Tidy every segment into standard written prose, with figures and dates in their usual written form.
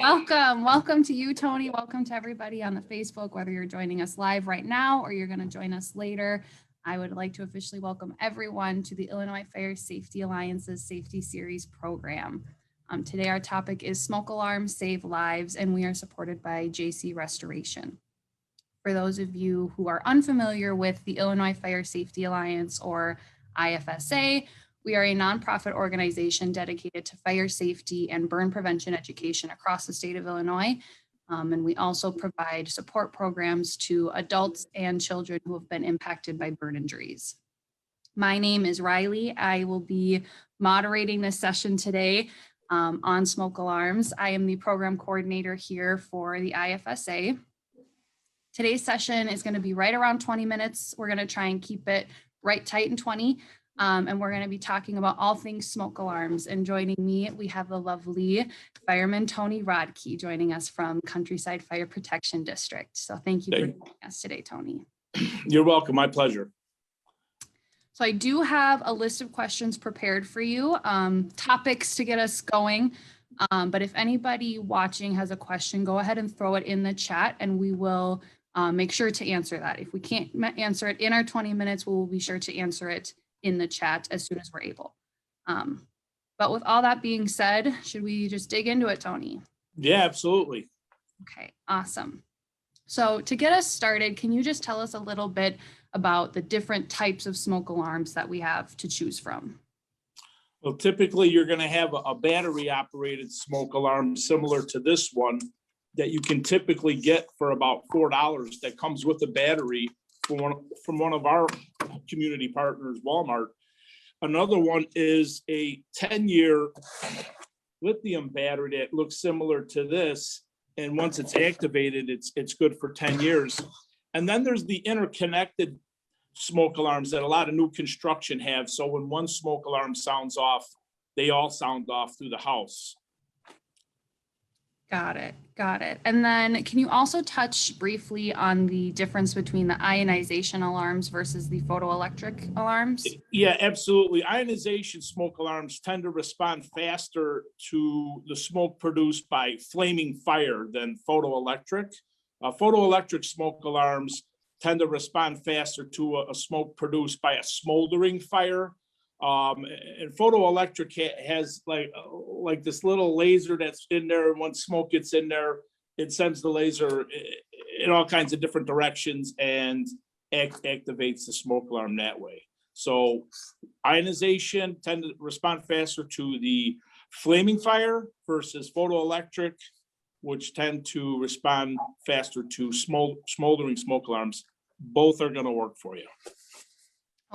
Welcome to you, Tony. Welcome to everybody on the Facebook, whether you're joining us live right now or you're going to join us later. I would like to officially welcome everyone to the Illinois Fire Safety Alliance's Safety Series program. Today, our topic is Smoke Alarms Save Lives, and we are supported by JC Restoration. For those of you who are unfamiliar with the Illinois Fire Safety Alliance, or IFSA, we are a nonprofit organization dedicated to fire safety and burn prevention education across the state of Illinois. And we also provide support programs to adults and children who have been impacted by burn injuries. My name is Riley. I will be moderating this session today on smoke alarms. I am the program coordinator here for the IFSA. Today's session is going to be right around 20 minutes. We're going to try and keep it right tight in 20. And we're going to be talking about all things smoke alarms. And joining me, we have the lovely fireman Tony Rodkey joining us from Countryside Fire Protection District. So thank you for joining us today, Tony. You're welcome. My pleasure. So I do have a list of questions prepared for you, topics to get us going. But if anybody watching has a question, go ahead and throw it in the chat and we will make sure to answer that. If we can't answer it in our 20 minutes, we'll be sure to answer it in the chat as soon as we're able. But with all that being said, should we just dig into it, Tony? Yeah, absolutely. Okay, awesome. So to get us started, can you just tell us a little bit about the different types of smoke alarms that we have to choose from? Well, typically you're going to have a battery operated smoke alarm similar to this one that you can typically get for about $4 that comes with a battery from one of our community partners, Walmart. Another one is a 10-year lithium battery that looks similar to this. And once it's activated, it's good for 10 years. And then there's the interconnected smoke alarms that a lot of new construction have. So when one smoke alarm sounds off, they all sound off through the house. Got it. And then can you also touch briefly on the difference between the ionization alarms versus the photoelectric alarms? Yeah, absolutely. Ionization smoke alarms tend to respond faster to the smoke produced by flaming fire than photoelectric. Photoelectric smoke alarms tend to respond faster to a smoke produced by a smoldering fire. And photoelectric has like this little laser that's in there. And once smoke gets in there, it sends the laser in all kinds of different directions and activates the smoke alarm that way. So ionization tend to respond faster to the flaming fire versus photoelectric, which tend to respond faster to smoldering smoke alarms. Both are going to work for you.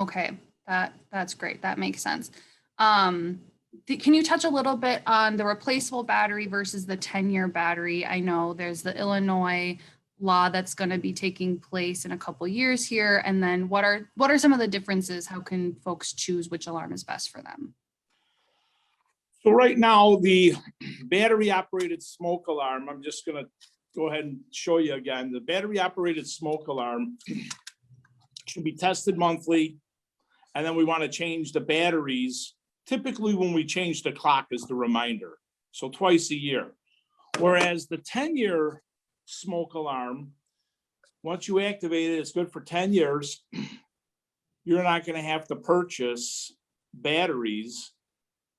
Okay. That's great. That makes sense. Can you touch a little bit on the replaceable battery versus the 10-year battery? I know there's the Illinois law that's going to be taking place in a couple years here. And then what are some of the differences? How can folks choose which alarm is best for them? So right now, the battery operated smoke alarm, I'm just going to go ahead and show you again. The battery operated smoke alarm should be tested monthly. And then we want to change the batteries. Typically when we change the clock is the reminder. So twice a year. Whereas the 10-year smoke alarm, once you activate it, it's good for 10 years. You're not going to have to purchase batteries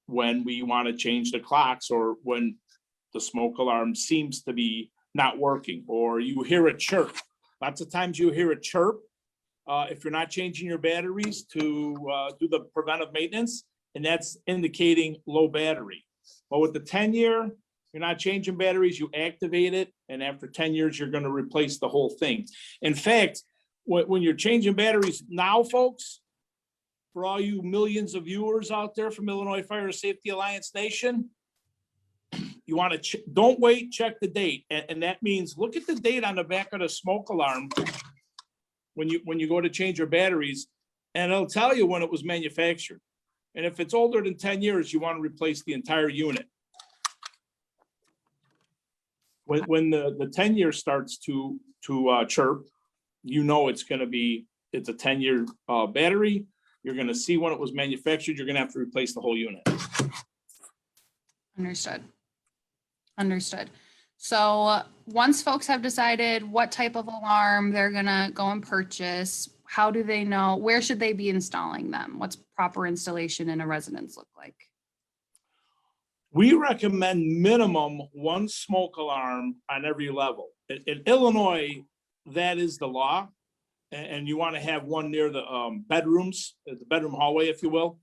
when we want to change the clocks or when the smoke alarm seems to be not working or you hear a chirp. Lots of times you hear a chirp. If you're not changing your batteries to do the preventive maintenance, and that's indicating low battery. But with the 10-year, you're not changing batteries, you activate it, and after 10 years, you're going to replace the whole thing. In fact, when you're changing batteries now, folks, for all you millions of viewers out there from Illinois Fire Safety Alliance Nation, you want to don't wait, check the date, and that means look at the date on the back of the smoke alarm. When you go to change your batteries, and it'll tell you when it was manufactured. And if it's older than 10 years, you want to replace the entire unit. When the 10 year starts to chirp, you know it's a 10-year battery. You're going to see when it was manufactured. You're going to have to replace the whole unit. Understood. So once folks have decided what type of alarm they're gonna go and purchase, how do they know, where should they be installing them? What's proper installation in a residence look like? We recommend minimum one smoke alarm on every level. In Illinois, that is the law. And you want to have one near the bedrooms, the bedroom hallway, if you will.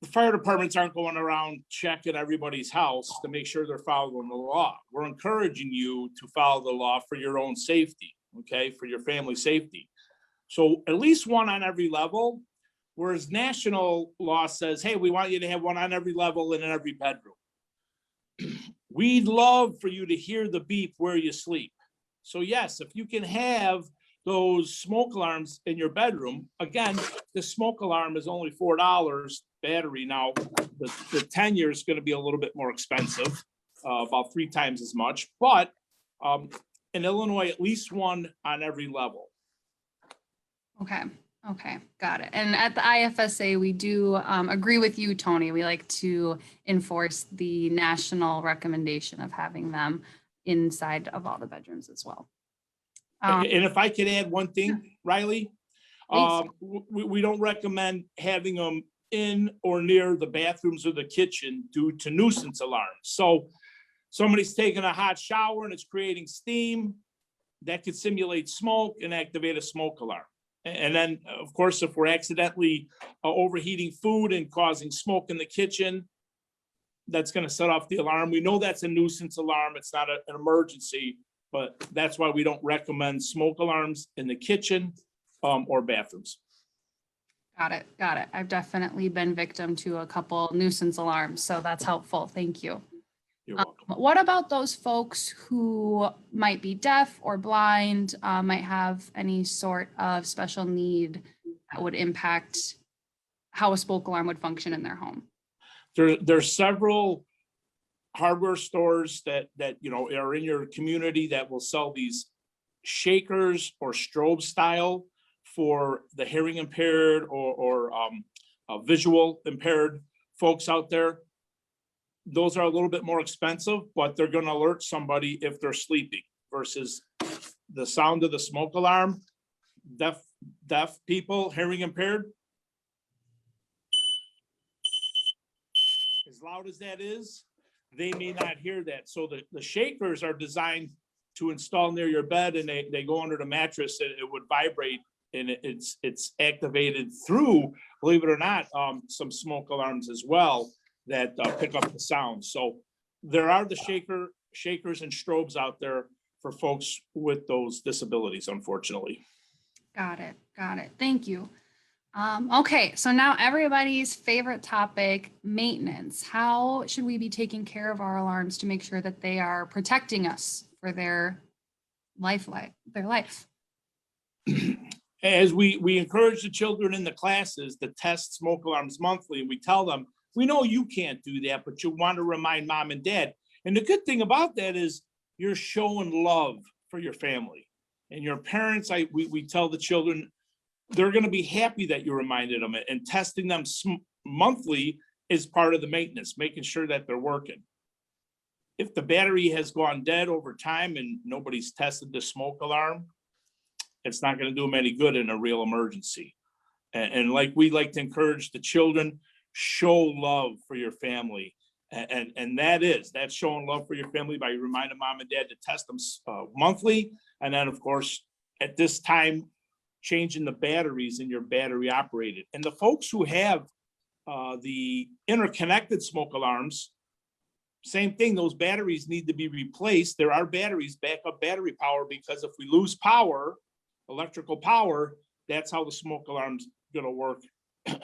The fire departments aren't going around checking everybody's house to make sure they're following the law. We're encouraging you to follow the law for your own safety, okay, for your family safety. So at least one on every level, whereas national law says, hey, we want you to have one on every level and in every bedroom. We'd love for you to hear the beep where you sleep. So yes, if you can have those smoke alarms in your bedroom, again, the smoke alarm is only $4 battery. Now, the 10-year is going to be a little bit more expensive, about 3 times as much, but in Illinois, at least one on every level. Okay. Okay, got it. And at the IFSA, we do agree with you, Tony. We like to enforce the national recommendation of having them inside of all the bedrooms as well. And if I could add one thing, Riley, we don't recommend having them in or near the bathrooms or the kitchen due to nuisance alarms. So somebody's taking a hot shower and it's creating steam, that could simulate smoke and activate a smoke alarm. And then, of course, if we're accidentally overheating food and causing smoke in the kitchen, that's going to set off the alarm. We know that's a nuisance alarm. It's not an emergency, but that's why we don't recommend smoke alarms in the kitchen or bathrooms. Got it. Got it. I've definitely been victim to a couple nuisance alarms, so that's helpful. Thank you. You're welcome. What about those folks who might be deaf or blind, might have any sort of special need that would impact how a smoke alarm would function in their home? There's several hardware stores that you know are in your community that will sell these shakers or strobe style for the hearing impaired or visual impaired folks out there. Those are a little bit more expensive, but they're going to alert somebody if they're sleeping versus the sound of the smoke alarm. Deaf people, hearing impaired, as loud as that is, they may not hear that. So the shakers are designed to install near your bed, and they go under the mattress and it would vibrate, and it's activated through, believe it or not, some smoke alarms as well that pick up the sound. So there are the shakers and strobes out there for folks with those disabilities, unfortunately. Got it. Got it. Thank you. Okay, so now everybody's favorite topic, maintenance. How should we be taking care of our alarms to make sure that they are protecting us for their life? As we encourage the children in the classes to test smoke alarms monthly, and we tell them, we know you can't do that, but you want to remind mom and dad. And the good thing about that is you're showing love for your family and your parents. We tell the children, they're going to be happy that you reminded them, and testing them monthly is part of the maintenance, making sure that they're working. If the battery has gone dead over time and nobody's tested the smoke alarm, it's not going to do them any good in a real emergency. And like we like to encourage the children, show love for your family. And that's showing love for your family by reminding mom and dad to test them monthly. And then, of course, at this time, changing the batteries in your battery operated. And the folks who have the interconnected smoke alarms, same thing, those batteries need to be replaced. There are batteries, backup battery power, because if we lose power, electrical power, that's how the smoke alarm's gonna work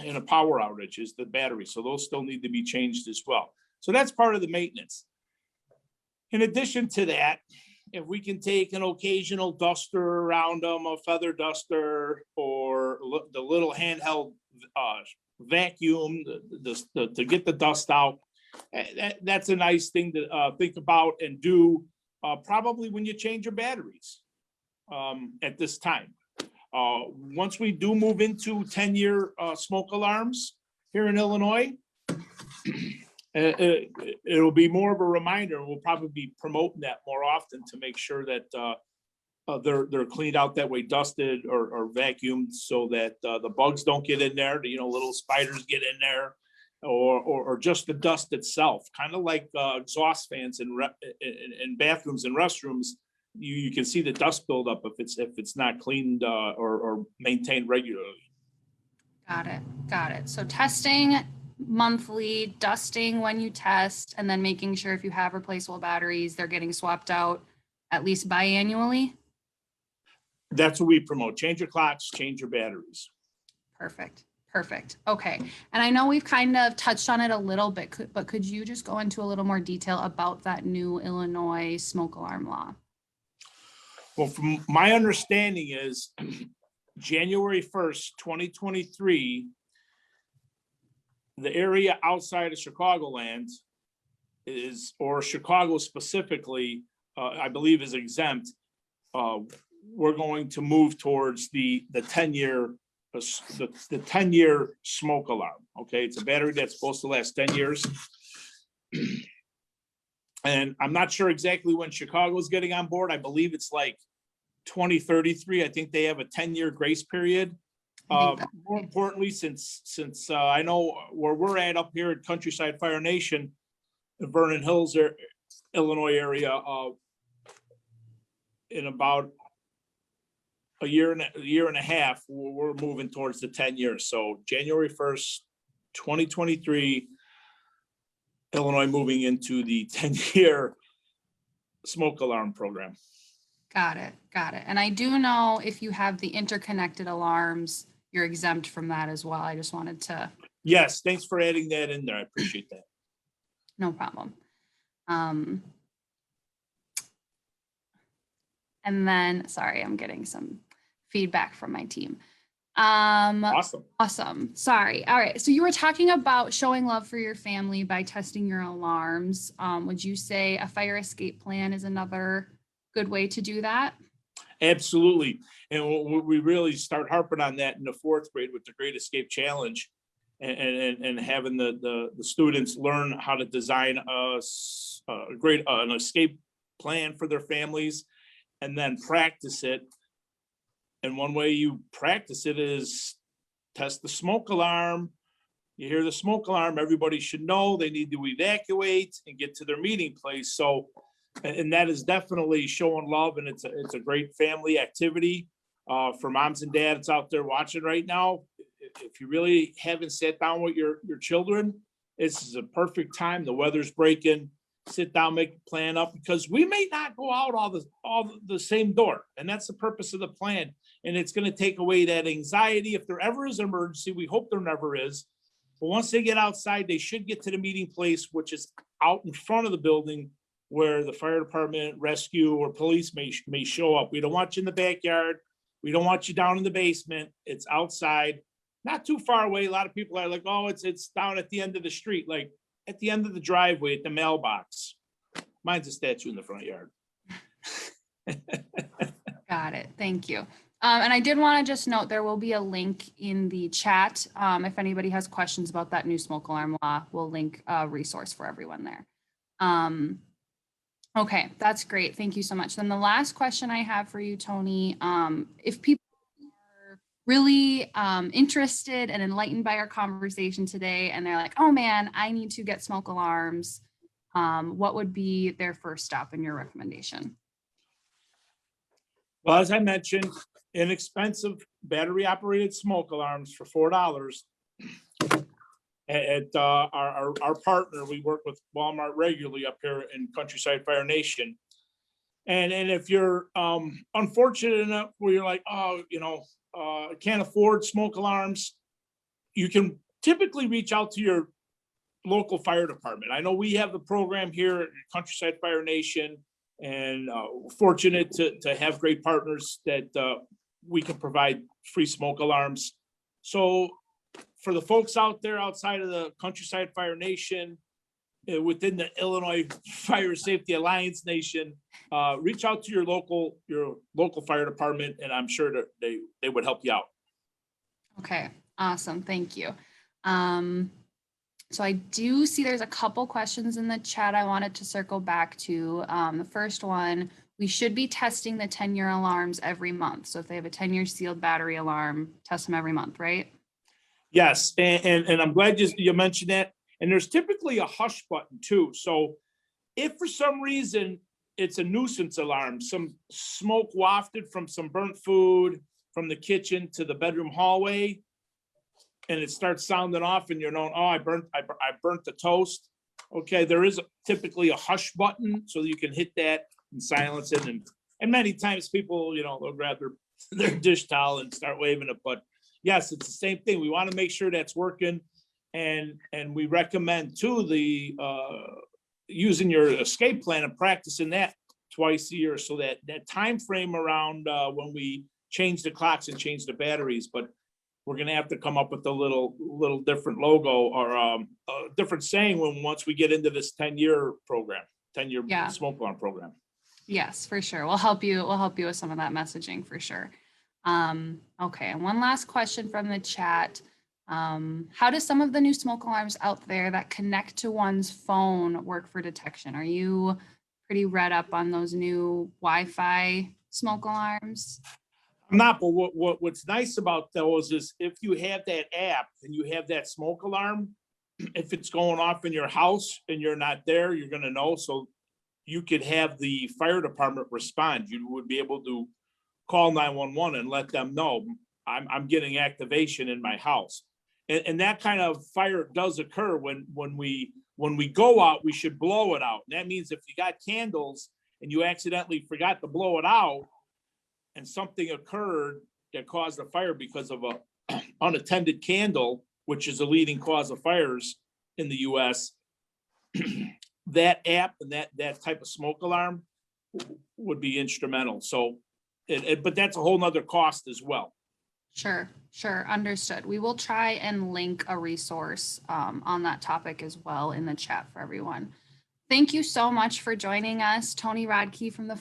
in a power outage, is the battery. So those still need to be changed as well. So that's part of the maintenance. In addition to that, if we can take an occasional duster around them, a feather duster, or the little handheld vacuum to get the dust out, that's a nice thing to think about and do probably when you change your batteries at this time. Once we do move into 10-year smoke alarms here in Illinois, It'll be more of a reminder. We'll probably be promoting that more often to make sure that they're cleaned out that way, dusted or vacuumed, so that the bugs don't get in there. Little spiders get in there, or just the dust itself, kind of like exhaust fans in bathrooms and restrooms. You can see the dust buildup if it's not cleaned or maintained regularly. Got it. Got it. So testing monthly, dusting when you test, and then making sure if you have replaceable batteries, they're getting swapped out at least biannually. That's what we promote. Change your clocks, change your batteries. Perfect. Perfect. Okay. And I know we've kind of touched on it a little bit, but could you just go into a little more detail about that new Illinois smoke alarm law? Well, from my understanding is January 1st, 2023, the area outside of Chicagoland or Chicago specifically, I believe is exempt. We're going to move towards the 10-year smoke alarm. Okay, it's a battery that's supposed to last 10 years. And I'm not sure exactly when Chicago's getting on board. I believe it's like 2033. I think they have a 10-year grace period. More importantly, since I know where we're at up here at Countryside Fire Nation, the Vernon Hills, Illinois area, in about a year and a half, we're moving towards the 10 years. So January 1st, 2023, Illinois moving into the 10-year smoke alarm program. Got it. Got it. And I do know if you have the interconnected alarms, you're exempt from that as well. I just wanted to. Yes, thanks for adding that in there. I appreciate that. No problem. And then, sorry, I'm getting some feedback from my team. Awesome. Awesome. Sorry. All right. So you were talking about showing love for your family by testing your alarms. Would you say a fire escape plan is another good way to do that? Absolutely. And we really start harping on that in the 4th grade with the Great Escape Challenge, and having the students learn how to design an escape plan for their families, and then practice it. And one way you practice it is test the smoke alarm. You hear the smoke alarm, everybody should know they need to evacuate and get to their meeting place. So, and that is definitely showing love, and it's a great family activity for moms and dads out there watching right now. If you really haven't sat down with your children, this is a perfect time. The weather's breaking. Sit down, make a plan up, because we may not go out all the same door, and that's the purpose of the plan. And it's going to take away that anxiety. If there ever is an emergency, we hope there never is. But once they get outside, they should get to the meeting place, which is out in front of the building, where the fire department, rescue, or police may show up. We don't want you in the backyard. We don't want you down in the basement. It's outside, not too far away. A lot of people are like, oh, it's down at the end of the street, like at the end of the driveway at the mailbox. Mine's a statue in the front yard. Got it. Thank you. And I did want to just note there will be a link in the chat. If anybody has questions about that new smoke alarm law, we'll link a resource for everyone there. Okay, that's great. Thank you so much. Then the last question I have for you, Tony, if people are really interested and enlightened by our conversation today, and they're like, oh man, I need to get smoke alarms, what would be their first step in your recommendation? Well, as I mentioned, inexpensive battery operated smoke alarms for $4 at our partner. We work with Walmart regularly up here in Countryside Fire Nation. And if you're unfortunate enough where you're like, oh, can't afford smoke alarms, you can typically reach out to your local fire department. I know we have the program here at Countryside Fire Nation, and fortunate to have great partners that we can provide free smoke alarms. So for the folks out there outside of the Countryside Fire Nation, within the Illinois Fire Safety Alliance Nation, reach out to your local fire department, and I'm sure that they would help you out. Okay, awesome. Thank you. So I do see there's a couple questions in the chat I wanted to circle back to. The first one, we should be testing the 10-year alarms every month. So if they have a 10-year sealed battery alarm, test them every month, right? Yes, and I'm glad you mentioned that. And there's typically a hush button too. So if for some reason it's a nuisance alarm, some smoke wafted from some burnt food from the kitchen to the bedroom hallway, and it starts sounding off and you're knowing, oh, I burnt the toast. Okay, there is typically a hush button so you can hit that and silence it. And many times people, they'll grab their dish towel and start waving it. But yes, it's the same thing. We want to make sure that's working. And we recommend too using your escape plan and practicing that twice a year, so that time frame around when we change the clocks and change the batteries. But we're gonna have to come up with a little different logo or a different saying once we get into this 10-year program, 10-year smoke alarm program. Yes, for sure. We'll help you with some of that messaging for sure. Okay, and one last question from the chat. How do some of the new smoke alarms out there that connect to one's phone work for detection? Are you pretty read up on those new Wi-Fi smoke alarms? I'm not, but what's nice about those is if you have that app and you have that smoke alarm, if it's going off in your house and you're not there, you're gonna know. So you could have the fire department respond. You would be able to call 911 and let them know I'm getting activation in my house. And that kind of fire does occur when we go out, we should blow it out. And that means if you got candles and you accidentally forgot to blow it out and something occurred that caused a fire because of a unattended candle, which is a leading cause of fires in the US, that app and that type of smoke alarm would be instrumental. So, but that's a whole nother cost as well. Sure. Understood. We will try and link a resource on that topic as well in the chat for everyone. Thank you so much for joining us, Tony Rodkey from the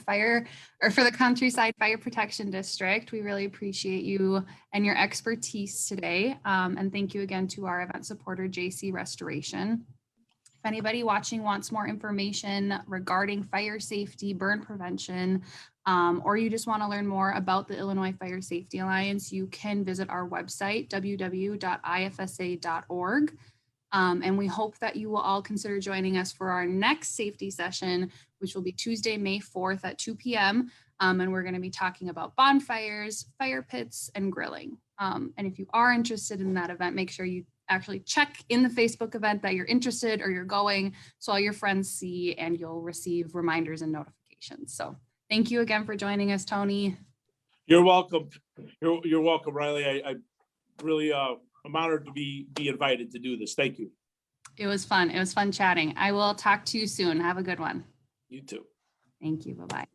Countryside Fire Protection District. We really appreciate you and your expertise today. And thank you again to our event supporter, JC Restoration. If anybody watching wants more information regarding fire safety, burn prevention, or you just want to learn more about the Illinois Fire Safety Alliance, you can visit our website, www.ifsa.org. And we hope that you will all consider joining us for our next safety session, which will be Tuesday, May 4th at 2 p.m. And we're going to be talking about bonfires, fire pits, and grilling. And if you are interested in that event, make sure you actually check in the Facebook event that you're interested or you're going, so all your friends see and you'll receive reminders and notifications. So thank you again for joining us, Tony. You're welcome. You're welcome, Riley. I really I'm honored to be invited to do this. Thank you. It was fun. It was fun chatting. I will talk to you soon. Have a good one. You too. Thank you. Bye-bye.